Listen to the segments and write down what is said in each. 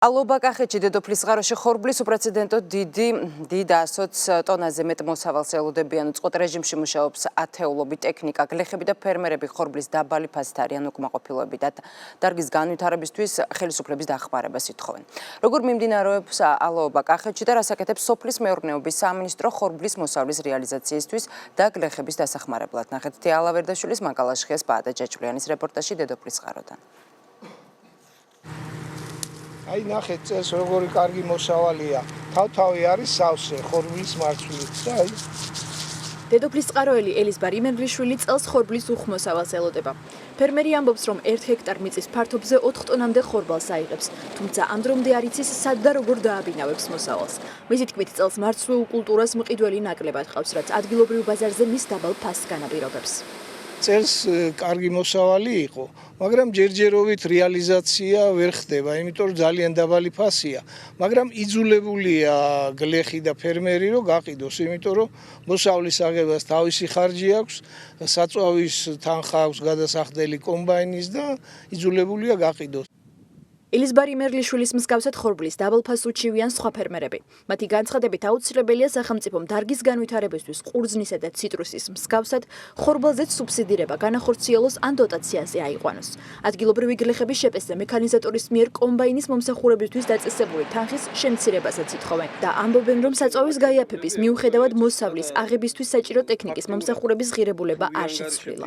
ალობა კახეთში დედოფლის ღაროში ხორბლის უპრეცედენტო დიდ 120 ტონაზე მეტ მოსავალს ელოდებიან. უწყოთ რეჟიმში მუშაობს ათეულობით ტექნიკა, გლეხები და ფერმერები ხორბლის დაბალი ფასით არიან უკმაყოფილოები და დარგის განვითარებისთვის ხელისუფლების დახმარებას ითხოვენ. როგორ მიმდინარეობს ალობა კახეთში და რას აკეთებს სოფლის მეურნეობის სამინისტრო ხორბლის მოსავლის რეალიზაციისთვის და გლეხების დასახმარებლად? ნახეთ თეალა ვერდაშვილის, მაკალაშხიას, პაატა ჭეჭვლიანის რეპორტაჟი დედოფლის ღაროდან. აი ნახეთ წელს როგორი კარგი მოსავალია. თავთავი არის სავსე ხორბლის მარცვლით და აი დედოფლის წყაროელი ელიზბარ იმერლიშვილი წელს ხორბლის უხმოსავალს ელოდება. ფერმერი ამბობს, რომ 1 ჰექტარ მიწის ფართობზე 4 ტონამდე ხორბალს აიღებს, თუმცა ამ დრომდე არ იცის სად და როგორ დააბინავებს მოსავალს. მისი თქმით, წელს მარცვლეულ კულტურას მყიდველი ნაკლებად ყავს, რაც ადგილობრივ ბაზარზე მის დაბალ ფასს განაპირობებს. წელს კარგი მოსავალი იყო, მაგრამ ჯერჯერობით რეალიზაცია ვერ ხდება, იმიტომ რომ ძალიან დაბალი ფასია, მაგრამ იძულებულია გლეხი და ფერმერი რომ გაყიდოს, იმიტომ რომ მოსავლის აღებას თავისი ხარჯი აქვს, საწვავის თანხა აქვს გადასახდელი კომბაინის და იძულებულია გაყიდოს. ელიზბარ იმერლიშვილის მსგავსად ხორბლის დაბალ ფასს უჩივიან სხვა ფერმერები. მათი განცხადებით აუცილებელია სახელმწიფომ დარგის განვითარებისთვის ყურძნისა და ციტრუსის მსგავსად ხორბალზეც სუბსიდირება განახორციელოს ან დოტაციაზე აიყვანოს. ადგილობრივი გლეხების შეპესზე მექანიზატორის მიერ კომბაინის მომსახურებისთვის დაწესებული თანხის შემცირებასაც ითხოვენ და ამბობენ, რომ საწვავის გაიაფების მიუხედავად მოსავლის აღებისთვის საჭირო ტექნიკის მომსახურების ღირებულება არ შეცვლილა.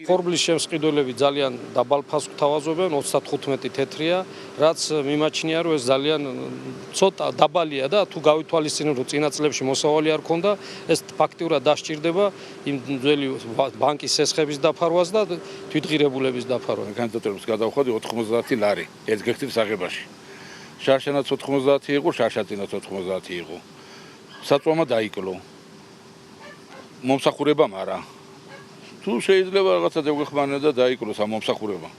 ხორბლის შემსყიდველები ძალიან დაბალ ფასს გვთავაზობენ, 35 თეთრია. რაც მიმაჩნია, რომ ეს ძალიან ცოტა დაბალია და თუ გავითვალისწინებთ, რომ წინა წლებში მოსავალი არ ქონდა, ეს ფაქტიურად დასჭირდება იმ ძველი ბანკის სესხების დაფარვას და თვითღირებულების დაფარვას. განვითარების გადავხადი 90 ლარი ერთ გექტრის აღებაში. შარშანაც 90 იყო, შარშატინაც 90 იყო. საწვამა დაიკლო. მომსახურებამ არა. თუ შეიძლება რაღაცა დაგეხმარება და დაიკლოს ამ მომსახურებამ.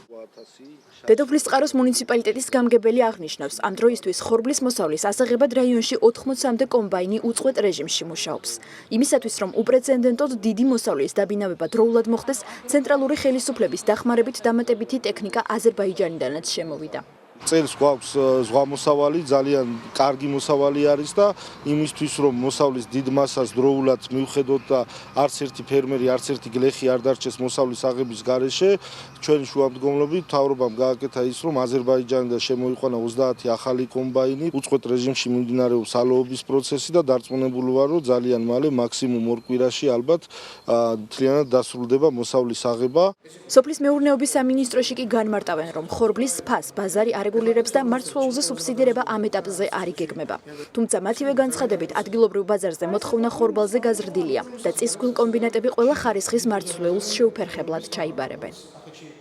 დედოფლის წყაროს მუნიციპალიტეტის გამგებელი აღნიშნავს, ამ დროისთვის ხორბლის მოსავლის ასაღებად რაიონში 80-მდე კომბაინი უწყვეტ რეჟიმში მუშაობს. იმისათვის, რომ უპრეცედენტოდ დიდი მოსავლის დაბინავება დროულად მოხდეს, ცენტრალური ხელისუფლების დახმარებით დამატებითი ტექნიკა აზერბაიჯანიდანაც შემოვიდა. წელს გვაქვს ზღვა მოსავალი, ძალიან კარგი მოსავალი არის და იმისთვის რომ მოსავლის დიდ მასას დროულად მივხედოთ და არც ერთი ფერმერი, არც ერთი გლეხი არ დარჩეს მოსავლის აღების გარეშე, ჩვენ შუამდგომლობით მთავრობამ გააკეთა ის, რომ აზერბაიჯანიდან შემოიყვანა 30 ახალი კომბაინი, უწყვეტ რეჟიმში მიმდინარეობს ალოობის პროცესი და დარწმუნებული ვარ, რომ ძალიან მალე მაქსიმუმ 2 კვირაში ალბათ მთლიანად დასრულდება მოსავლის აღება. სოფლის მეურნეობის სამინისტროში კი განმარტავენ, რომ ხორბლის ფასს ბაზარი არეგულირებს და მარცვლეულზე სუბსიდირება ამ ეტაპზე არ იგეგმება. თუმცა მათივე განცხადებით ადგილობრივ ბაზარზე მოთხოვნა ხორბალზე გაზრდილია და წისქვილ კომბინატები ყველა ხარისხის მარცვლეულს შეუფერხებლად ჩაიბარებენ.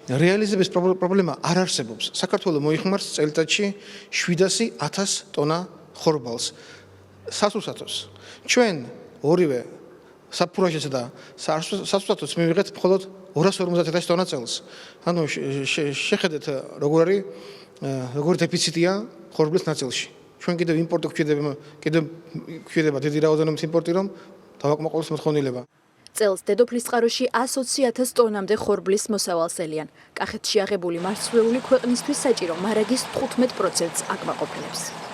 რეალიზების პრობლემა არ არსებობს. საქართველოს მოიხმარს წელიწადში 700,000 ტონა ხორბალს. სასუსათოს. ჩვენ ორივე საფურაჟესა და სასუსათოს მივიღეთ მხოლოდ 250,000 ტონა წელს. ანუ შეხედეთ როგორი დეფიციტია ხორბლის ნაწილში. ჩვენ კიდევ იმპორტი გვჭირდება დიდი რაოდენობის იმპორტი, რომ დავაკმაყოფილოს მოთხოვნილება. წელს დედოფლის წყაროში 120,000 ტონამდე ხორბლის მოსავალს ელიან. კახეთში აღებული მარცვლეული ქვეყნისთვის საჭირო მარაგის 15%-ს აკმაყოფილებს.